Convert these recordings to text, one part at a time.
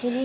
3،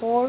4،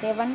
7،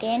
10،